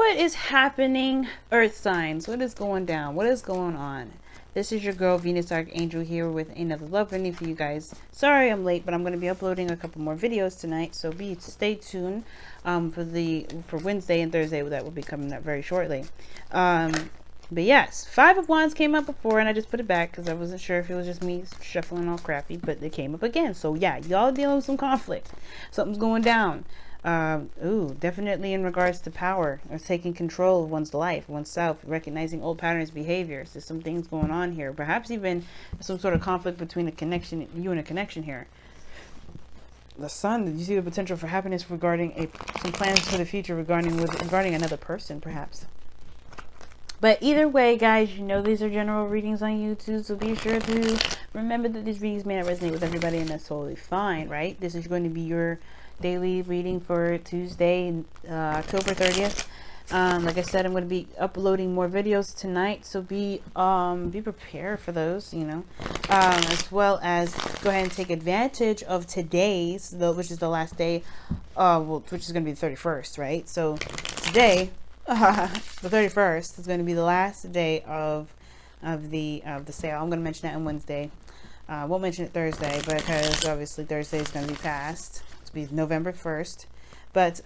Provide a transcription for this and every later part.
What is happening, Earth signs? What is going down? What is going on? This is your girl, Venus Archangel, here with another love reading for you guys. Sorry I'm late, but I'm going to be uploading a couple more videos tonight, so stay tuned for Wednesday and Thursday. That will be coming up very shortly. But yes, Five of Wands came up before, and I just put it back because I wasn't sure if it was just me shuffling all crappy, but it came up again. So yeah, y'all dealing with some conflict. Something's going down. Definitely in regards to power or taking control of one's life, oneself, recognizing old patterns, behaviors. There's some things going on here. Perhaps even some sort of conflict between you and a connection here. The Sun, did you see the potential for happiness regarding some plans for the future regarding another person, perhaps? But either way, guys, you know these are general readings on YouTube, so be sure to remember that these readings may not resonate with everybody, and that's totally fine, right? This is going to be your daily reading for Tuesday, October 30th. Like I said, I'm going to be uploading more videos tonight, so be prepared for those, you know, as well as go ahead and take advantage of today's, which is the last day, which is going to be the 31st, right? So today, the 31st is going to be the last day of the sale. I'm going to mention that on Wednesday. Won't mention it Thursday because obviously Thursday is going to be past. It's be November 1st, but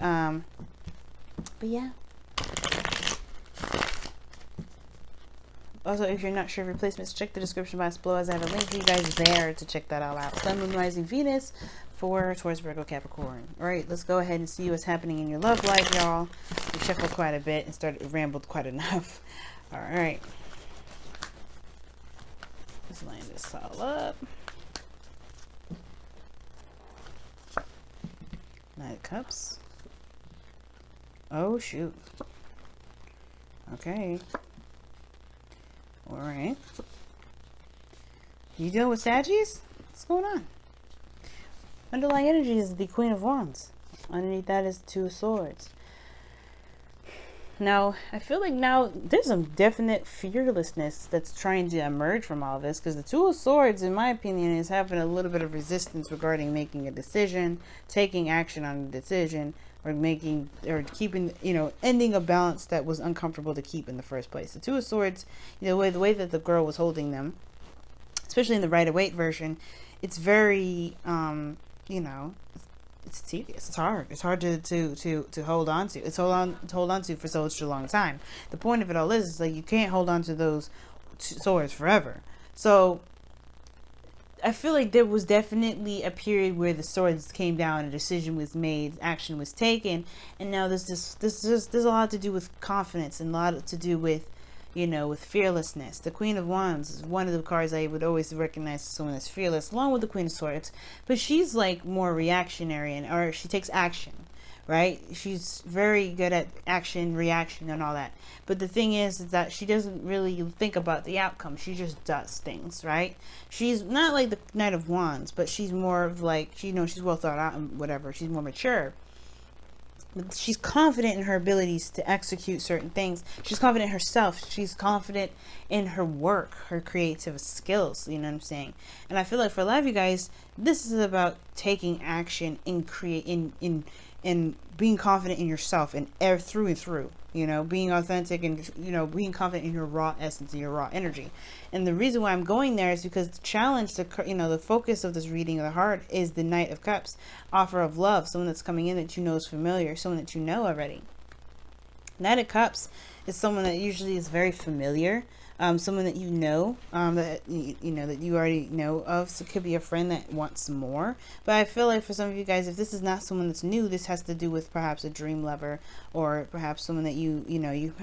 yeah. Also, if you're not sure of replacements, check the description box below as I have a link for you guys there to check that all out. Sun, Moon, Rising, Venus for Taurus, Virgo, Capricorn. All right, let's go ahead and see what's happening in your love life, y'all. We shuffled quite a bit and rambled quite enough. All right. Let's line this all up. Knight of Cups. Oh, shoot. Okay. All right. You dealing with Saggies? What's going on? Underlying energy is the Queen of Wands. Underneath that is the Two of Swords. Now, I feel like now there's some definite fearlessness that's trying to emerge from all this, because the Two of Swords, in my opinion, is having a little bit of resistance regarding making a decision, taking action on a decision, or keeping, you know, ending a balance that was uncomfortable to keep in the first place. The Two of Swords, you know, the way that the girl was holding them, especially in the Waite version, it's very, you know, it's tedious. It's hard. It's hard to hold on to. It's hold on to for such a long time. The point of it all is like you can't hold on to those swords forever. So I feel like there was definitely a period where the swords came down, a decision was made, action was taken, and now there's a lot to do with confidence and a lot to do with, you know, with fearlessness. The Queen of Wands is one of the cards I would always recognize as someone that's fearless, along with the Queen of Swords. But she's like more reactionary, or she takes action, right? She's very good at action, reaction, and all that. But the thing is that she doesn't really think about the outcome. She just does things, right? She's not like the Knight of Wands, but she's more of like, you know, she's well thought out and whatever. She's more mature. She's confident in her abilities to execute certain things. She's confident in herself. She's confident in her work, her creative skills. You know what I'm saying? And I feel like for a lot of you guys, this is about taking action in being confident in yourself and through and through. You know, being authentic and, you know, being confident in your raw essence and your raw energy. And the reason why I'm going there is because the challenge, the focus of this reading of the heart is the Knight of Cups, offer of love, someone that's coming in that you know is familiar, someone that you know already. Knight of Cups is someone that usually is very familiar, someone that you know, that you already know of. So it could be a friend that wants more. But I feel like for some of you guys, if this is not someone that's new, this has to do with perhaps a dream lover, or perhaps someone that you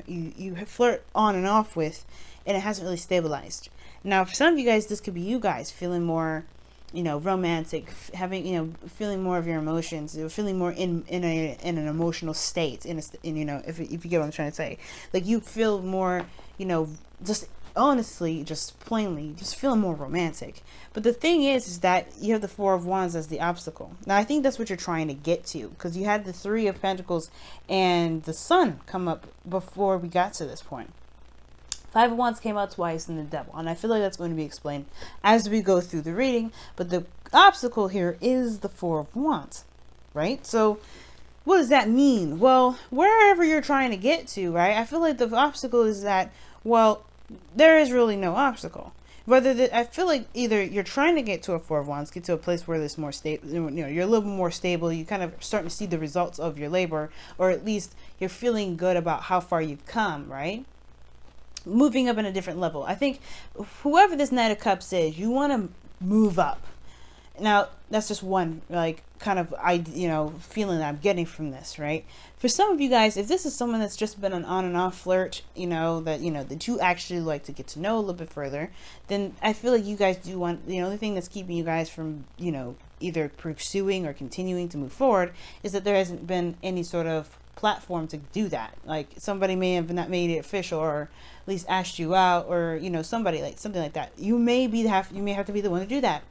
flirt on and off with, and it hasn't really stabilized. Now, for some of you guys, this could be you guys feeling more, you know, romantic, having, you know, feeling more of your emotions, feeling more in an emotional state, in you know, if you get what I'm trying to say, like you feel more, you know, just honestly, just plainly, just feeling more romantic. But the thing is that you have the Four of Wands as the obstacle. Now, I think that's what you're trying to get to, because you had the Three of Pentacles and the Sun come up before we got to this point. Five of Wands came out twice, and the Devil, and I feel like that's going to be explained as we go through the reading. But the obstacle here is the Four of Wands, right? So what does that mean? Well, wherever you're trying to get to, right? I feel like the obstacle is that, well, there is really no obstacle. I feel like either you're trying to get to a Four of Wands, get to a place where there's more stable, you're a little bit more stable. You kind of starting to see the results of your labor, or at least you're feeling good about how far you've come, right? Moving up in a different level. I think whoever this Knight of Cups is, you want to move up. Now, that's just one, like, kind of, feeling that I'm getting from this, right? For some of you guys, if this is someone that's just been an on and off flirt, that you actually like to get to know a little bit further, then I feel like you guys do want, the only thing that's keeping you guys from, either pursuing or continuing to move forward is that there hasn't been any sort of platform to do that. Like, somebody may have not made it official, or at least asked you out, or, something like that. You may have to be the one to do that.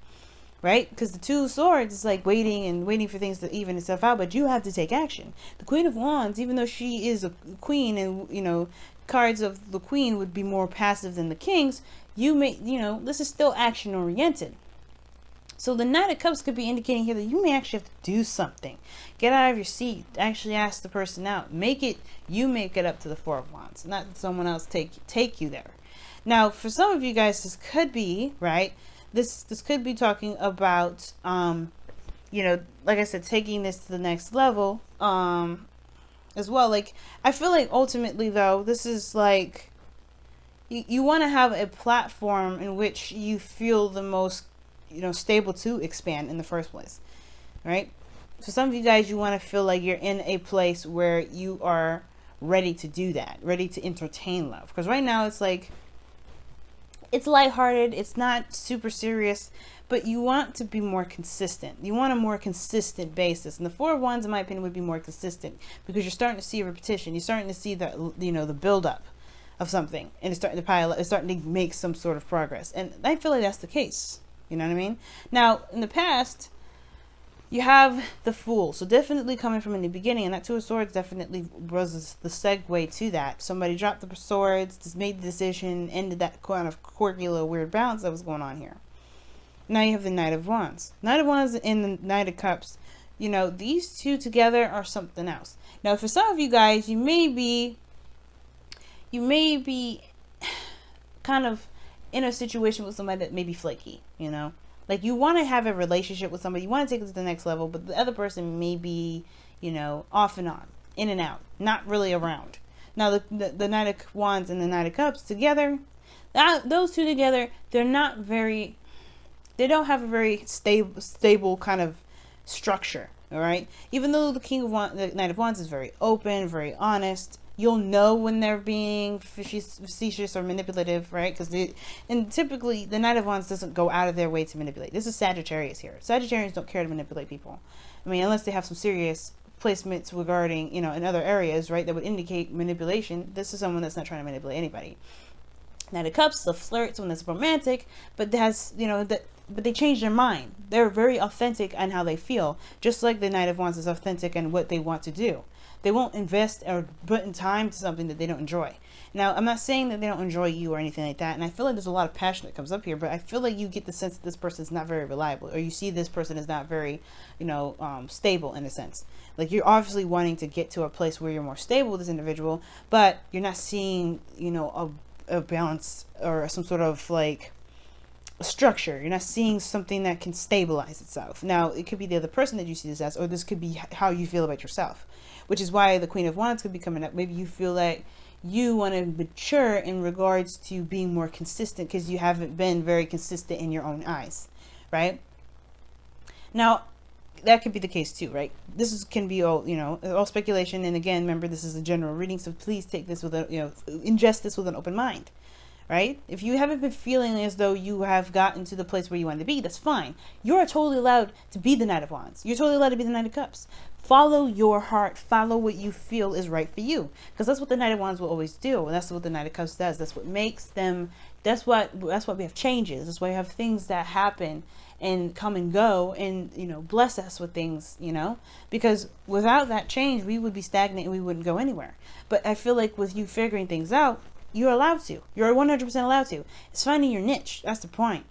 Right? Because the Two of Swords is like waiting for things to even itself out, but you have to take action. The Queen of Wands, even though she is a queen, and cards of the queen would be more passive than the kings, this is still action oriented. So the Knight of Cups could be indicating here that you may actually have to do something. Get out of your seat. Actually ask the person out. Make it up to the Four of Wands, not someone else take you there. Now, for some of you guys, this could be, right? This could be talking about, like I said, taking this to the next level, as well. Like, I feel like ultimately, though, this is like, you want to have a platform in which you feel the most, stable to expand in the first place, right? For some of you guys, you want to feel like you're in a place where you are ready to do that, ready to entertain love. Because right now, it's like, it's lighthearted, it's not super serious, but you want to be more consistent. You want a more consistent basis. And the Four of Wands, in my opinion, would be more consistent because you're starting to see a repetition. You're starting to see the buildup of something, and it's starting to pile up. It's starting to make some sort of progress. And I feel like that's the case. You know what I mean? Now, in the past, you have the Fool. So definitely coming from in the beginning, and that Two of Swords definitely was the segue to that. Somebody dropped the swords, just made the decision, ended that kind of quirky little weird balance that was going on here. Now you have the Knight of Wands. Knight of Wands and the Knight of Cups. These two together are something else. Now, for some of you guys, you may be kind of in a situation with somebody that may be flaky, Like, you want to have a relationship with somebody, you want to take it to the next level, but the other person may be, off and on, in and out, not really around. Now, the Knight of Wands and the Knight of Cups together, those two together, they don't have a very stable kind of structure, all right? Even though the Knight of Wands is very open, very honest, you'll know when they're being facetious or manipulative, right? And typically, the Knight of Wands doesn't go out of their way to manipulate. This is Sagittarius here. Sagittarians don't care to manipulate people. I mean, unless they have some serious placements regarding, in other areas, right, that would indicate manipulation. This is someone that's not trying to manipulate anybody. Knight of Cups, the flirt, someone that's romantic, but has, but they change their mind. They're very authentic on how they feel, just like the Knight of Wands is authentic in what they want to do. They won't invest or put in time to something that they don't enjoy. Now, I'm not saying that they don't enjoy you or anything like that, and I feel like there's a lot of passion that comes up here, but I feel like you get the sense that this person is not very reliable, or you see this person is not very, stable in a sense. Like, you're obviously wanting to get to a place where you're more stable with this individual, but you're not seeing, a balance or some sort of, like, structure. You're not seeing something that can stabilize itself. Now, it could be the other person that you see this as, or this could be how you feel about yourself, which is why the Queen of Wands could be coming up. Maybe you feel like you want to mature in regards to being more consistent because you haven't been very consistent in your own eyes, right? Now, that could be the case too, right? Can be all speculation. And again, remember, this is a general reading, so please take this with ingest this with an open mind. Right? If you haven't been feeling as though you have gotten to the place where you want to be, that's fine. You're totally allowed to be the Knight of Wands. You're totally allowed to be the Knight of Cups. Follow your heart. Follow what you feel is right for you. Because that's what the Knight of Wands will always do. And that's what the Knight of Cups does. That's what makes them, that's why we have changes. That's why we have things that happen and come and go and, bless us with things, because without that change, we would be stagnant and we wouldn't go anywhere. But I feel like with you figuring things out, you're allowed to. You're 100% allowed to. It's finding your niche. That's the point.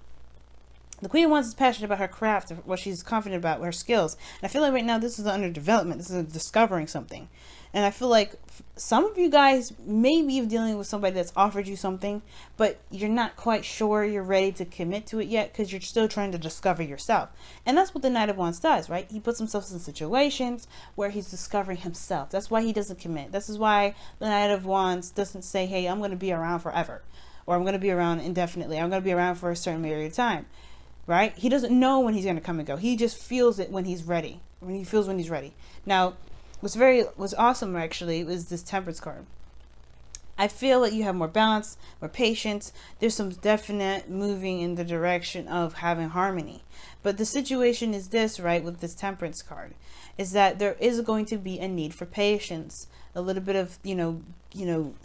The Queen of Wands is passionate about her craft, what she's confident about, her skills. And I feel like right now this is under development. This is discovering something. And I feel like some of you guys may be dealing with somebody that's offered you something, but you're not quite sure you're ready to commit to it yet because you're still trying to discover yourself. And that's what the Knight of Wands does, right? He puts himself in situations where he's discovering himself. That's why he doesn't commit. This is why the Knight of Wands doesn't say, hey, I'm going to be around forever, or I'm going to be around indefinitely. I'm going to be around for a certain period of time, right? He doesn't know when he's going to come and go. He just feels it when he's ready. When he's ready. Now, what's awesome actually was this Temperance card. I feel that you have more balance, more patience. There's some definite moving in the direction of having harmony. But the situation is this, right, with this Temperance card, is that there is going to be a need for patience, a little bit of,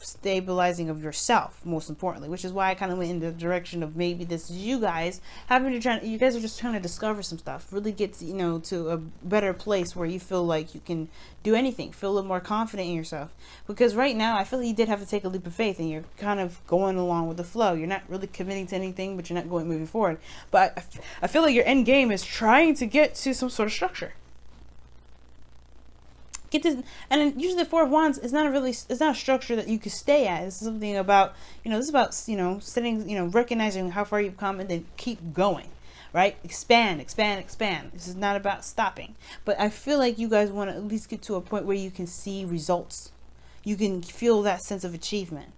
stabilizing of yourself, most importantly, which is why I kind of went in the direction of maybe this is you guys you guys are just trying to discover some stuff, really get to, to a better place where you feel like you can do anything, feel a little more confident in yourself. Because right now, I feel like you did have to take a leap of faith and you're kind of going along with the flow. You're not really committing to anything, but you're not moving forward. But I feel like your end game is trying to get to some sort of structure. Get this, and then usually the Four of Wands is not a structure that you can stay at. It's something about, this is about, setting, recognizing how far you've come and then keep going, right? Expand. This is not about stopping. But I feel like you guys want to at least get to a point where you can see results. You can feel that sense of achievement.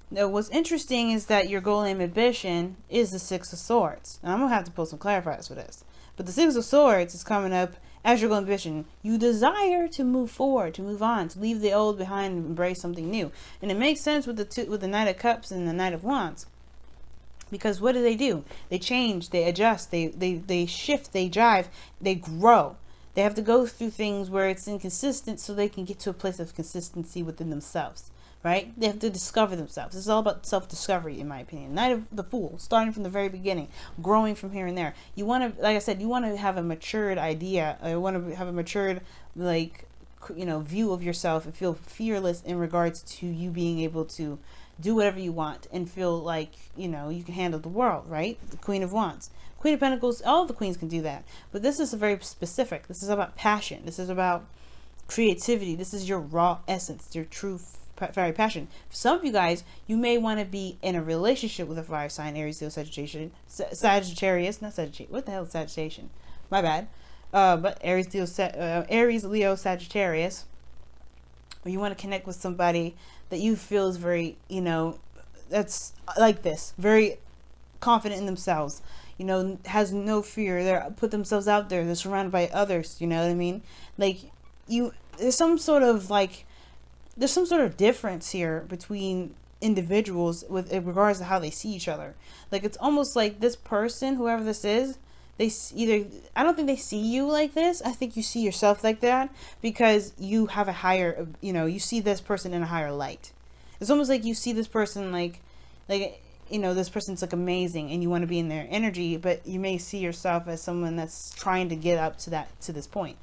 Now, what's interesting is that your goal and ambition is the Six of Swords. And I'm going to have to pull some clarifiers for this. But the Six of Swords is coming up as your goal and ambition. You desire to move forward, to move on, to leave the old behind and embrace something new. And it makes sense with the Knight of Cups and the Knight of Wands. Because what do? They change, they adjust, they shift, they drive, they grow. They have to go through things where it's inconsistent so they can get to a place of consistency within themselves. Right? They have to discover themselves. This is all about self-discovery, in my opinion. Knight of the Fool, starting from the very beginning, growing from here and there. You want to, like I said, you want to have a matured idea. You want to have a matured, view of yourself and feel fearless in regards to you being able to do whatever you want and feel like, you can handle the world, right? The Queen of Wands. Queen of Pentacles, all of the queens can do that. But this is very specific. This is about passion. This is about creativity. This is your raw essence, your true fiery passion. For some of you guys, you may want to be in a relationship with a fire sign, Aries, Leo, Sagittarius, not Sagittarius. What the hell is Sagittarius? My bad. But Aries, Leo, Sagittarius. Or you want to connect with somebody that you feel is very, that's like this, very confident in themselves. Has no fear. They put themselves out there. They're surrounded by others. You know what I mean? There's some sort of difference here between individuals with in regards to how they see each other. Like, it's almost like this person, whoever this is, I don't think they see you like this. I think you see yourself like that because you have a higher, you see this person in a higher light. It's almost like you see this person like, this person's like amazing and you want to be in their energy, but you may see yourself as someone that's trying to get up to this point.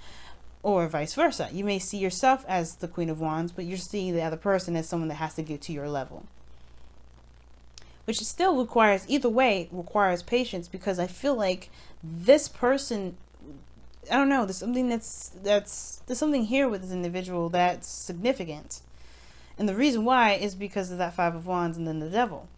Or vice versa. You may see yourself as the Queen of Wands, but you're seeing the other person as someone that has to get to your level. Which still requires patience, because I feel like this person, I don't know, there's something here with this individual that's significant. And the reason why is because of that Five of Wands and then the Devil.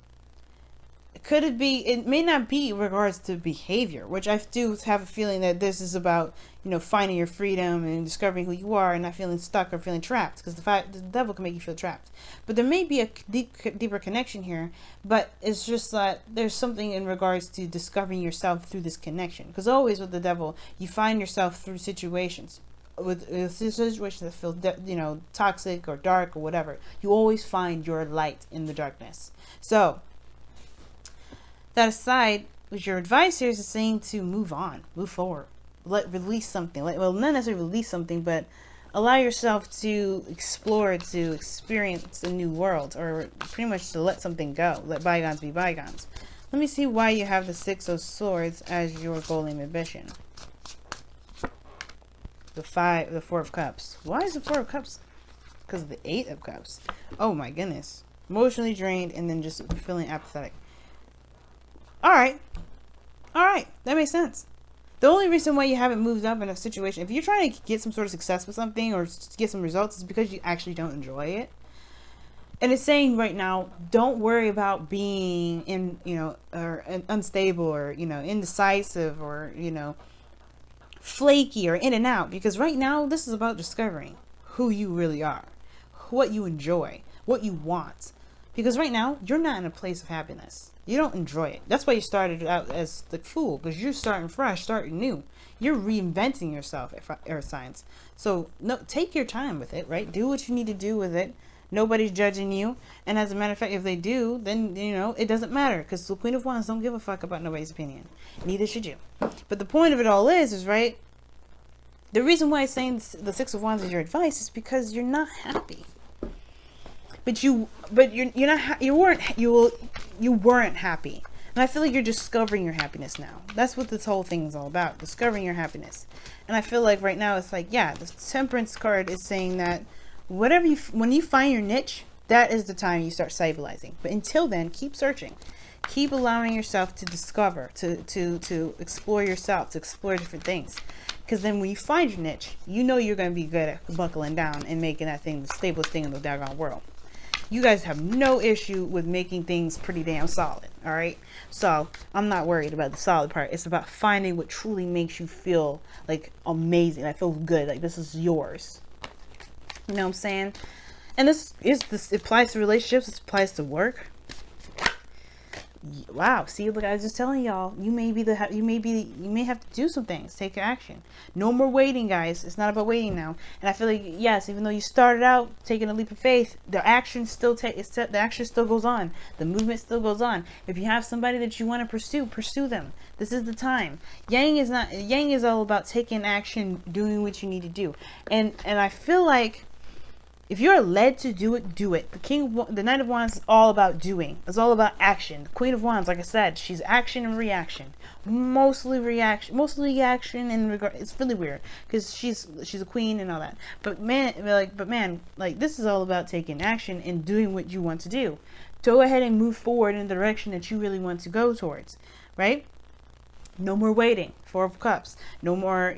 Could it be, it may not be in regards to behavior, which I do have a feeling that this is about, finding your freedom and discovering who you are and not feeling stuck or feeling trapped, because the devil can make you feel trapped. But there may be a deeper connection here, but it's just that there's something in regards to discovering yourself through this connection. Because always with the devil, you find yourself through situations. With situations that feel, toxic or dark or whatever, you always find your light in the darkness. So, that aside, your advice here is saying to move on, move forward, release something. Not necessarily release something, but allow yourself to explore, to experience a new world, or pretty much to let something go, let bygones be bygones. Let me see why you have the Six of Swords as your goal and ambition. The Four of Cups. Why is the Four of Cups? Because of the Eight of Cups. Oh my goodness. Emotionally drained and then just feeling apathetic. All right. All right. That makes sense. The only reason why you haven't moved up in a situation, if you're trying to get some sort of success with something or get some results, is because you actually don't enjoy it. And it's saying right now, don't worry about being or unstable or, indecisive or, flaky or in and out. Because right now, this is about discovering who you really are, what you enjoy, what you want. Because right now, you're not in a place of happiness. You don't enjoy it. That's why you started out as the Fool, because you're starting fresh, starting new. You're reinventing yourself, Earth Signs. So no, take your time with it, right? Do what you need to do with it. Nobody's judging you. And as a matter of fact, if they do, then, it doesn't matter. Because the Queen of Wands don't give a fuck about nobody's opinion. Neither should you. But the point of it all is right? The reason why it's saying the Six of Wands is your advice is because you're not happy. You weren't happy. And I feel like you're discovering your happiness now. That's what this whole thing is all about. Discovering your happiness. And I feel like right now it's like, yeah, the Temperance card is saying that when you find your niche, that is the time you start stabilizing. But until then, keep searching. Keep allowing yourself to discover, to explore yourself, to explore different things. Because then when you find your niche, you're going to be good at buckling down and making that thing the stablest thing in the daggone world. You guys have no issue with making things pretty damn solid, all right? So I'm not worried about the solid part. It's about finding what truly makes you feel like amazing. I feel good, like this is yours. You know what I'm saying? And this applies to relationships. This applies to work. Wow. See, look, I was just telling y'all, you may have to do some things. Take action. No more waiting, guys. It's not about waiting now. And I feel like, yes, even though you started out taking a leap of faith, the action still goes on. The movement still goes on. If you have somebody that you want to pursue them. This is the time. Yang is all about taking action, doing what you need to do. And I feel like if you're led to do it, do it. The Knight of Wands is all about doing. It's all about action. The Queen of Wands, like I said, she's action and reaction. Mostly action in regard. It's really weird because she's a queen and all that. But man, this is all about taking action and doing what you want to do. Go ahead and move forward in the direction that you really want to go towards, right? No more waiting. Four of Cups. No more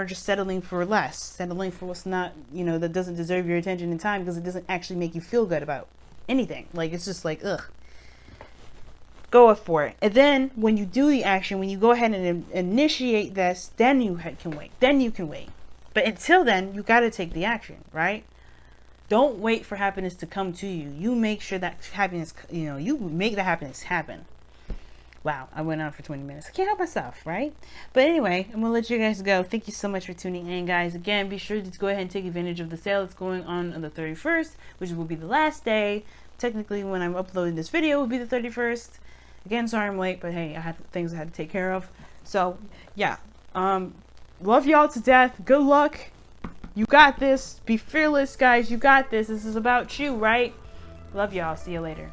just settling for less. Settling for what's not, that doesn't deserve your attention and time because it doesn't actually make you feel good about anything. Like, it's just like, ugh. Go for it. And then when you do the action, when you go ahead and initiate this, then you can wait. But until then, you got to take the action, right? Don't wait for happiness to come to you. You make sure that happiness, you make the happiness happen. Wow, I went on for 20 minutes. I can't help myself, right? But anyway, I'm going to let you guys go. Thank you so much for tuning in, guys. Again, be sure to go ahead and take advantage of the sale that's going on the 31st, which will be the last day. Technically, when I'm uploading this video, it will be the 31st. Again, sorry I'm late, but hey, I had things I had to take care of. So, yeah. Love y'all to death. Good luck. You got this. Be fearless, guys. You got this. This is about you, right? Love y'all. See you later.